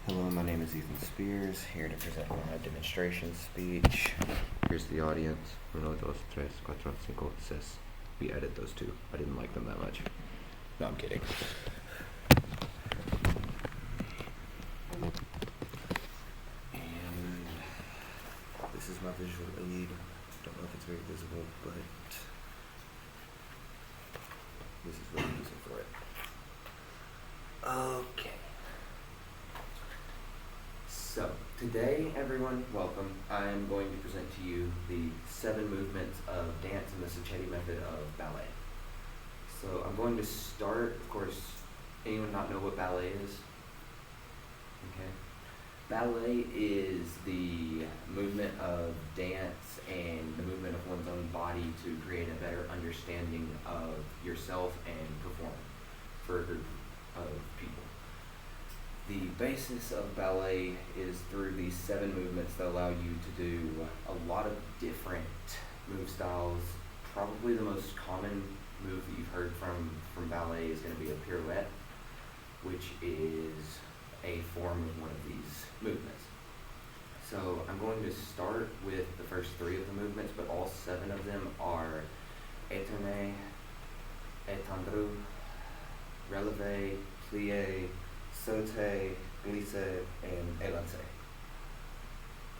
Hello, my name is Ethan Spears, here to present my demonstration speech. Here's the audience. 1, 2, 3, 4, 5, 6. We added those two. I didn't like them that much. No, I'm kidding. And this is my visual aid. Don't know if it's very visible, but this is what I'm using for it. Okay. So, today, everyone, welcome. I'm going to present to you the 7 movements of dance in the Cecchetti method of ballet. So, I'm going to start, of course, anyone not know what ballet is? Okay. Ballet is the movement of dance and the movement of one's own body to create a better understanding of yourself and perform for a group of people. The basis of ballet is through these 7 movements that allow you to do a lot of different move styles. Probably the most common move that you've heard from ballet is going to be a pirouette, which is a form of one of these movements. So I'm going to start with the first 3 of the movements, but all 7 of them are étonné, étendu, relevé, plié, sauté, glissé, and élancé.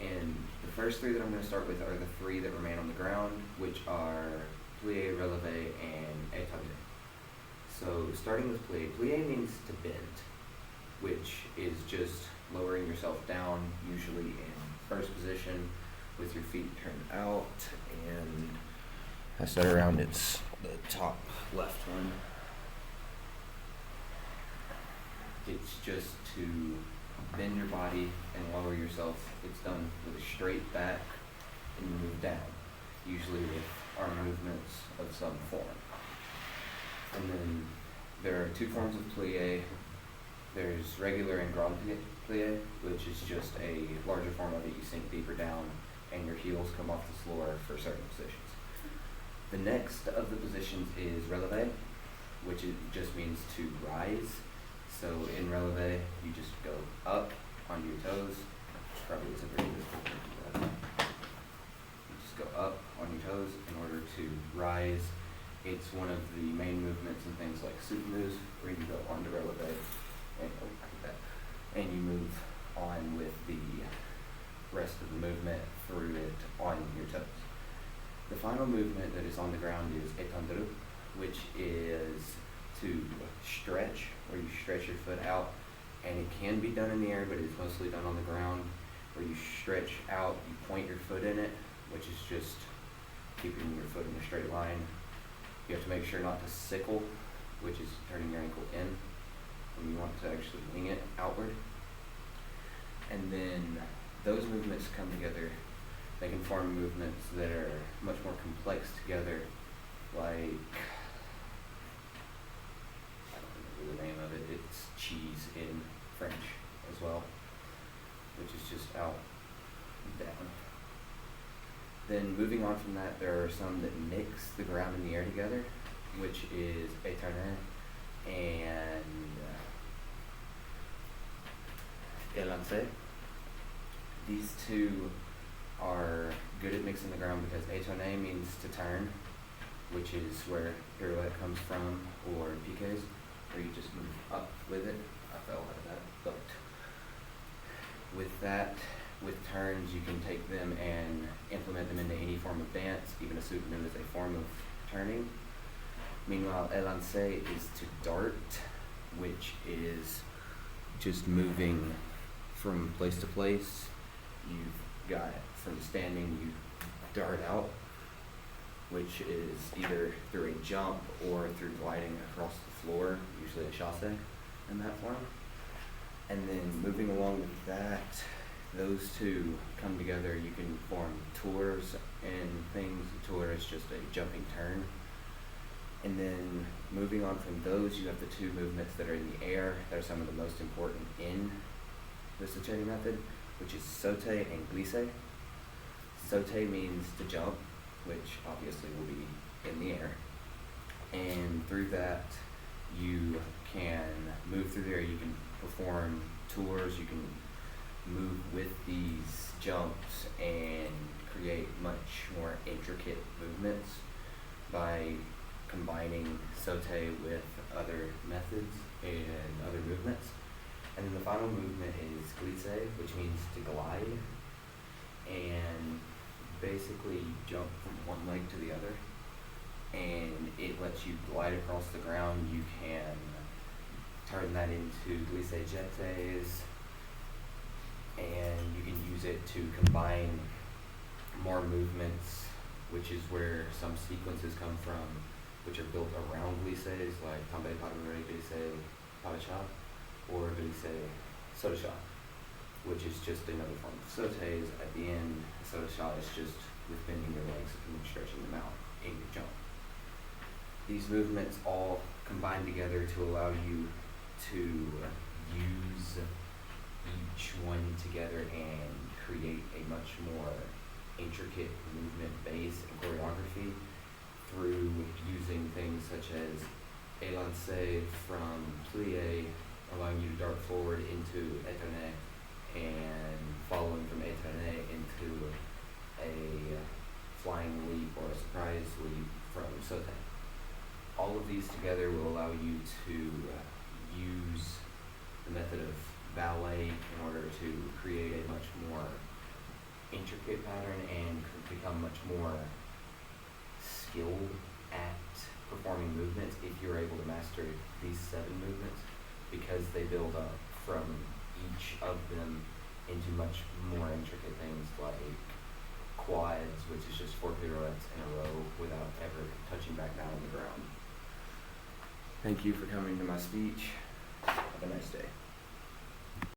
And the first 3 that I'm going to start with are the 3 that remain on the ground, which are plié, relevé, and étendu. So starting with plié, plié means to bend, which is just lowering yourself down, usually in first position, with your feet turned out, and I set around it's the top left one. It's just to bend your body and lower yourself. It's done with a straight back and you move down, usually with arm movements of some form. And then there are 2 forms of plié. There's regular and grand plié, which is just a larger form of it. You sink deeper down and your heels come off the floor for certain positions. The next of the positions is relevé, which it just means to rise. So in relevé, you just go up onto your toes. Probably isn't very visible. You just go up on your toes in order to rise. It's one of the main movements in things like soup moves, where you go onto relevé and you move on with the rest of the movement through it on your toes. The final movement that is on the ground is étendu, which is to stretch, where you stretch your foot out, and it can be done in the air, but it's mostly done on the ground, where you stretch out, you point your foot in it, which is just keeping your foot in a straight line. You have to make sure not to sickle, which is turning your ankle in, when you want to actually wing it outward. And then those movements come together. They can form movements that are much more complex together, like, I don't remember the name of it, it's cheese in French as well, which is just out and down. Then moving on from that, there are some that mix the ground and the air together, which is étonné and élancé. These 2 are good at mixing the ground because étonné means to turn, which is where pirouette comes from, or piqués, where you just move up with it. I fell out of that, but with that, with turns, you can take them and implement them into any form of dance. Even a soup move is a form of turning. Meanwhile, élancé is to dart, which is just moving from place to place. You've got from standing, you dart out, which is either through a jump or through gliding across the floor, usually a chasse in that form. And then moving along with that, those 2 come together. You can form tours and things. A tour is just a jumping turn. And then moving on from those, you have the 2 movements that are in the air. They're some of the most important in the Cecchetti method, which is sauté and glissé. Sauté means to jump, which obviously will be in the air. And through that, you can move through there. You can perform tours. You can move with these jumps and create much more intricate movements by combining saute with other methods and other movements. And then the final movement is glisse, which means to glide, and basically jump from one leg to the other, and it lets you glide across the ground. You can turn that into glisse jetés, and you can use it to combine more movements, which is where some sequences come from, which are built around glisses, like tombe padamure glisse pabacha, or glisse sodacha, which is just another form of sautes. At the end, sodacha is just with bending your legs and stretching them out in your jump. These movements all combine together to allow you to use each one together and create a much more intricate movement base and choreography through using things such as élancé from plie, allowing you to dart forward into étonné, and following from étonné into a flying leap or a surprise leap from sauté. All of these together will allow you to use the method of ballet in order to create a much more intricate pattern and become much more skilled at performing movements if you're able to master these 7 movements, because they build up from each of them into much more intricate things like quads, which is just 4 pirouettes in a row without ever touching back down on the ground. Thank you for coming to my speech. Have a nice day.